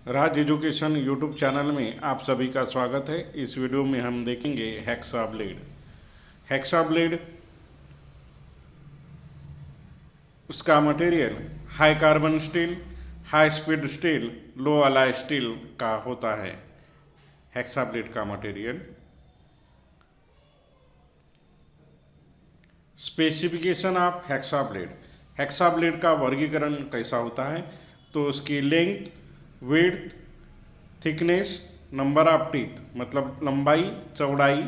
राज education YouTube channel में आप सभी का स्वागत है। इस वीडियो में हम देखेंगे हेक्सा ब्लेड। हेक्सा ब्लेड, उसका material high carbon steel, high speed steel, low alloy steel का होता है। हेक्सा ब्लेड का material. Specification of hexa blade. Hacksaw blade का वर्गीकरण कैसा होता है? तो उसकी length, width, thickness, number of teeth मतलब लंबाई, चौड़ाई,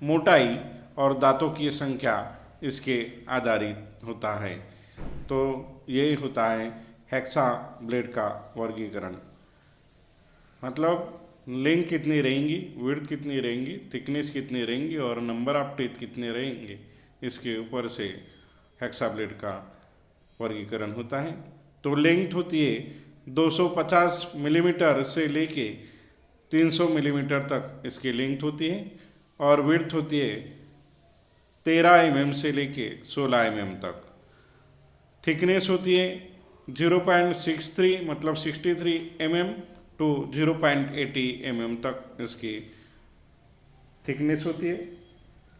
मोटाई और दांतों की संख्या इसके आधारित होता है। तो यही होता है हेक्सा ब्लेड का वर्गीकरण। मतलब लेंथ कितनी रहेंगी, विड्थ कितनी रहेंगी, थिकनेस कितनी रहेंगी और नंबर ऑफ टीथ कितने रहेंगे, इसके ऊपर से हेक्सा ब्लेड का वर्गीकरण होता है। तो लेंथ होती है 250 मिलीमीटर से लेके 300 मिलीमीटर तक इसकी लेंथ होती है और विड्थ होती है 13 mm से लेके 16 mm तक। थिकनेस होती है 0.63 मतलब 63 mm टू 0.80 mm तक इसकी थिकनेस होती है।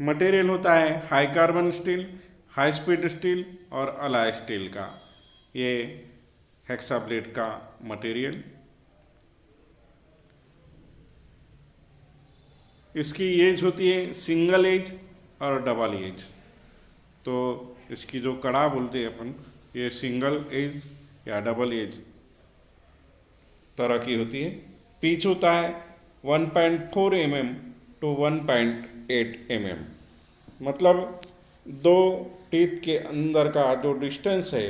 मटेरियल होता है high carbon steel, high speed steel और अलाय स्टील का। ये हेक्सा ब्लेड का मटेरियल। इसकी एज होती है सिंगल एज और डबल एज। तो इसकी जो कड़ा बोलते हैं अपन, ये सिंगल एज या डबल एज तरह की होती है। पिच होता है 1.4 mm टू 1.8 mm। मतलब दो टीथ के अंदर का जो डिस्टेंस है,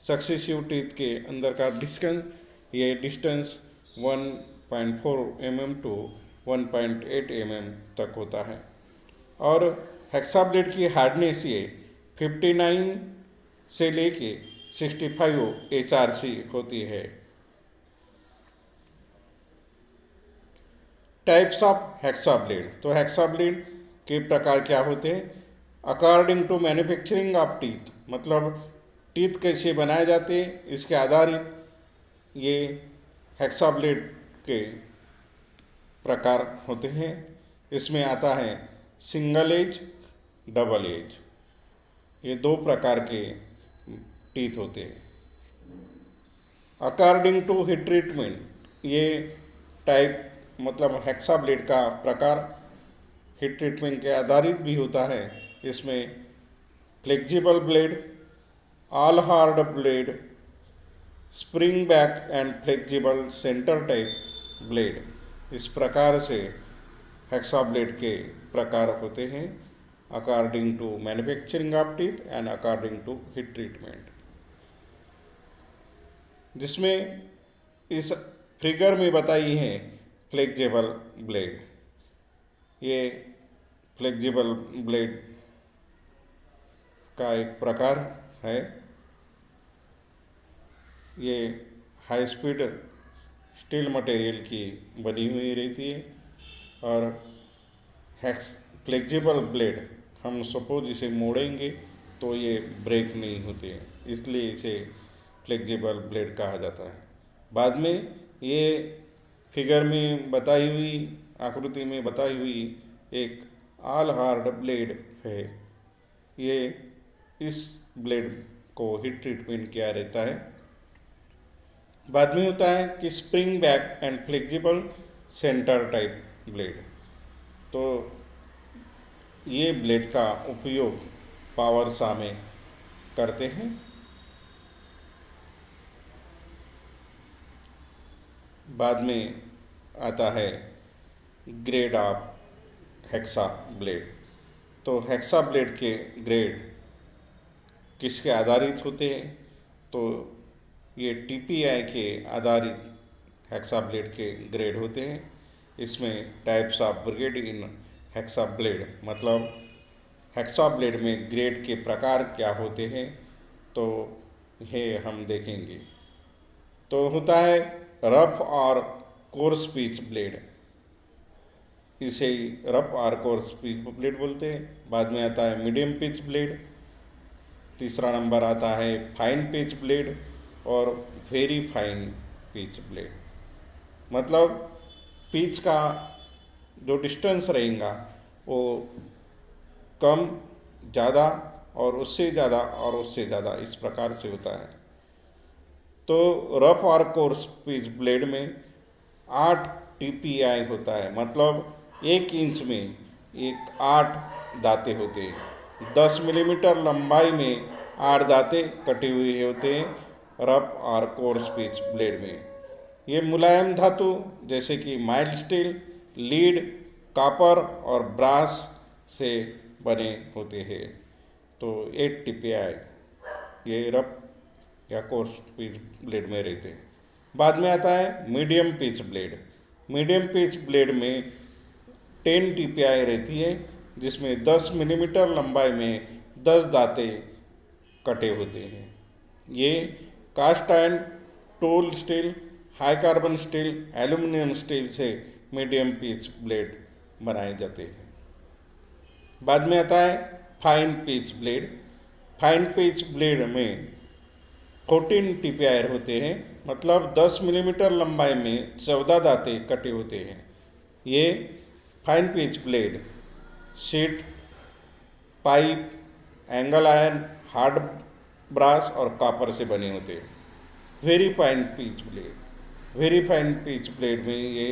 सक्सेसिव टीथ के अंदर का डिस्टेंस, ये डिस्टेंस 1.4 mm टू 1.8 mm तक होता है। और हेक्सा ब्लेड की हार्डनेस ये 59 से लेके 65 HRC होती है। Types of hexa blade. तो हेक्सा ब्लेड के प्रकार क्या होते हैं? According to manufacturing of teeth, मतलब टीथ कैसे बनाए जाते हैं इसके आधारित ये हेक्सा ब्लेड के प्रकार होते हैं। इसमें आता है सिंगल एज, डबल एज, ये दो प्रकार के टीथ होते हैं। अकॉर्डिंग टू हीट ट्रीटमेंट, ये टाइप मतलब हेक्सा ब्लेड का प्रकार हीट ट्रीटमेंट के आधारित भी होता है। इसमें flexible blade, all hard blade, spring back and flexible centre type blade, इस प्रकार से हेक्सा ब्लेड के प्रकार होते हैं according to manufacturing of teeth and according to heat treatment. जिसमें इस फिगर में बताई है फ्लेक्सिबल ब्लेड। ये फ्लेक्सिबल ब्लेड का एक प्रकार है। ये हाई स्पीड स्टील मटेरियल की बनी हुई रहती है और फ्लेक्सिबल ब्लेड हम सपोज इसे मोड़ेंगे तो ये ब्रेक नहीं होते हैं, इसलिए इसे फ्लेक्सिबल ब्लेड कहा जाता है। बाद में ये फिगर में बताई हुई, आकृति में बताई हुई एक ऑल हार्ड ब्लेड है। ये इस ब्लेड को हीट ट्रीटमेंट किया रहता है। बाद में होता है कि spring back and flexible centre type blade. तो ये ब्लेड का उपयोग पावर सॉ में करते हैं। बाद में आता है ग्रेड ऑफ हेक्सा ब्लेड। तो हेक्सा ब्लेड के ग्रेड किसके आधारित होते हैं? तो ये TPI के आधारित हेक्सा ब्लेड के ग्रेड होते हैं। इसमें types of brigade in hexa blade, मतलब हेक्सा ब्लेड में ग्रेड के प्रकार क्या होते हैं, तो ये हम देखेंगे। तो होता है रफ और कोर्स पिच ब्लेड, इसे रफ और कोर्स पिच ब्लेड बोलते हैं। बाद में आता है मीडियम पिच ब्लेड, तीसरा नंबर आता है फाइन पिच ब्लेड और वेरी फाइन पिच ब्लेड। मतलब पिच का जो डिस्टेंस रहेगा वो कम, ज़्यादा और उससे ज़्यादा और उससे ज़्यादा इस प्रकार से होता है। तो रफ और कोर्स पिच ब्लेड में 8 TPI होता है, मतलब 1 इंच में 8 दांते होते हैं। 10 मिलीमीटर लंबाई में 8 दांते कटे हुए होते हैं रफ और कोर्स पिच ब्लेड में। ये मुलायम धातु जैसे कि माइल्ड स्टील, लीड, कॉपर और ब्रास से बने होते हैं। तो 8 TPI ये रफ या कोर्स पिच ब्लेड में रहते हैं। बाद में आता है medium pitch blade. Medium pitch blade में 10 TPI रहती है, जिसमें 10 मिलीमीटर लंबाई में 10 दांते कटे होते हैं। ये cast iron, tool steel, high carbon steel, aluminium steel से मीडियम पिच ब्लेड बनाए जाते हैं। बाद में आता है fine pitch blade. Fine pitch blade में 14 TPI होते हैं, मतलब 10 मिलीमीटर लंबाई में 14 दांते कटे होते हैं। ये fine pitch blade sheet, pipe, angle iron, hard brass और कॉपर से बने होते हैं। Very fine pitch blade. Very fine pitch blade में ये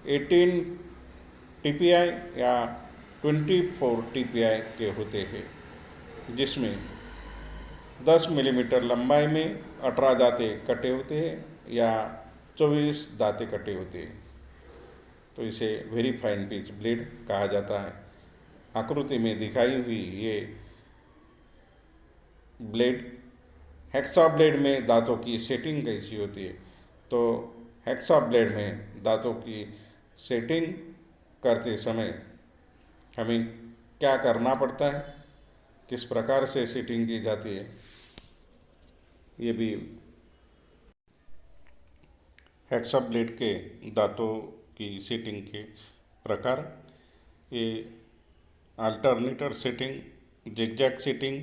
18 TPI या 24 TPI के होते हैं, जिसमें 10 मिलीमीटर लंबाई में 18 दांते कटे होते हैं या 24 दांते कटे होते हैं। तो इसे वेरी फाइन पिच ब्लेड कहा जाता है। आकृति में दिखाई हुई ये ब्लेड, हेक्सा ब्लेड में दांतों की सेटिंग कैसी होती है? तो हेक्सा ब्लेड में दांतों की सेटिंग करते समय हमें क्या करना पड़ता है, किस प्रकार से सेटिंग की जाती है, ये भी हेक्सा ब्लेड के दांतों की सेटिंग के प्रकार। ये alternator setting, zigzag setting,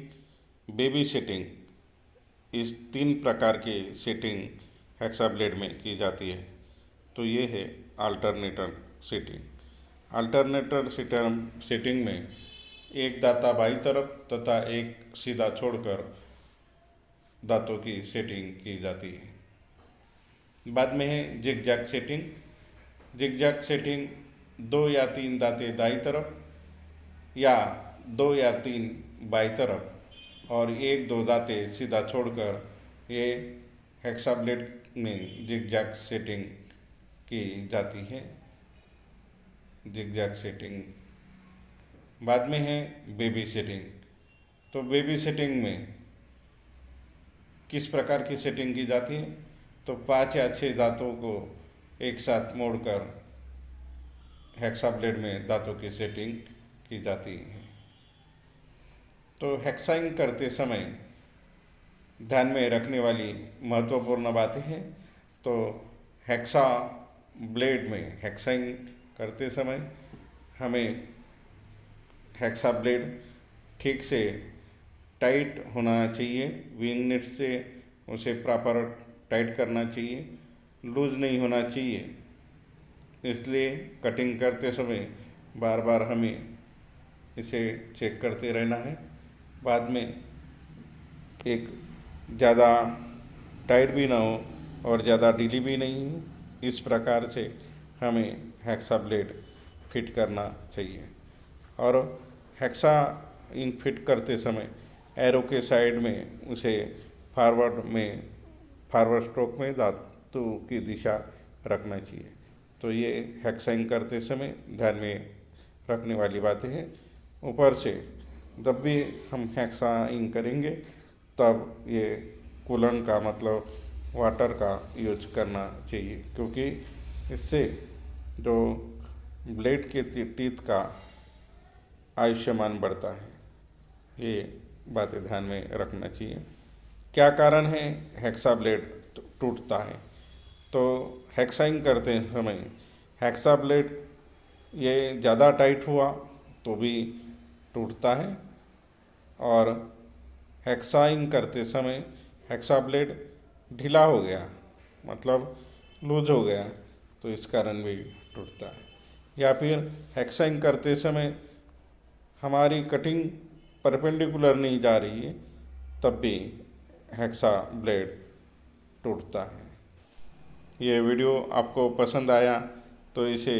baby setting, इस 3 प्रकार की सेटिंग हेक्सा ब्लेड में की जाती है। तो ये है अल्टरनेटर सेटिंग। अल्टरनेटर सेटिंग में एक दांता बाईं तरफ तथा एक सीधा छोड़कर दांतों की सेटिंग की जाती है। बाद में है जिगजैग सेटिंग। जिगजैग सेटिंग 2 या 3 दांते दाईं तरफ या 2 या 3 बाईं तरफ और 1-2 दांते सीधा छोड़कर ये हेक्सा ब्लेड में जिगजैग सेटिंग की जाती है। Zigzag setting. बाद में है बेबी सेटिंग। तो बेबी सेटिंग में किस प्रकार की सेटिंग की जाती है? तो 5 या 6 दांतों को एक साथ मोड़कर हेक्सा ब्लेड में दांतों की सेटिंग की जाती है। तो हेक्साइंग करते समय ध्यान में रखने वाली महत्वपूर्ण बातें हैं। तो हेक्सा ब्लेड में हेक्साइंग करते समय हमें हेक्सा ब्लेड ठीक से टाइट होना चाहिए, विंग नट से उसे प्रॉपर टाइट करना चाहिए, लूज नहीं होना चाहिए। इसलिए कटिंग करते समय बार बार हमें इसे चेक करते रहना है। बाद में एक ज़्यादा टाइट भी ना हो और ज़्यादा ढीली भी नहीं हो, इस प्रकार से हमें हेक्सा ब्लेड फिट करना चाहिए। और हेक्सा इंक फिट करते समय एरो के साइड में उसे फॉरवर्ड स्ट्रोक में दांतों की दिशा रखना चाहिए। तो ये हेक्सा इंक करते समय ध्यान में रखने वाली बातें हैं। ऊपर से जब भी हम हेक्सा इंक करेंगे तब ये कूलन का मतलब वाटर का यूज करना चाहिए, क्योंकि इससे जो ब्लेड के टीथ का आयुष्मान बढ़ता है। ये बातें ध्यान में रखना चाहिए। क्या कारण है हेक्सा ब्लेड टूटता है? तो हेक्साइंग करते समय हेक्सा ब्लेड ये ज़्यादा टाइट हुआ तो भी टूटता है, और हेक्साइंग करते समय हेक्सा ब्लेड ढीला हो गया मतलब लूज हो गया तो इस कारण भी टूटता है। या फिर हेक्साइंग करते समय हमारी कटिंग परपेंडिकुलर नहीं जा रही है, तब भी हेक्सा ब्लेड टूटता है। ये वीडियो आपको पसंद आया तो इसे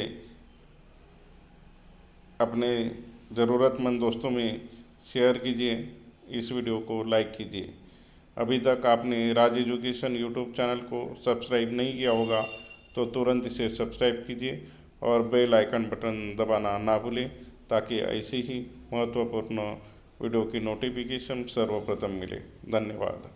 अपने ज़रूरतमंद दोस्तों में शेयर कीजिए, इस वीडियो को लाइक कीजिए। अभी तक आपने राज एजुकेशन यूट्यूब चैनल को सब्सक्राइब नहीं किया होगा तो तुरंत इसे सब्सक्राइब कीजिए और बेल आइकन बटन दबाना ना भूलें, ताकि ऐसी ही महत्वपूर्ण वीडियो की नोटिफिकेशन सर्वप्रथम मिले। धन्यवाद।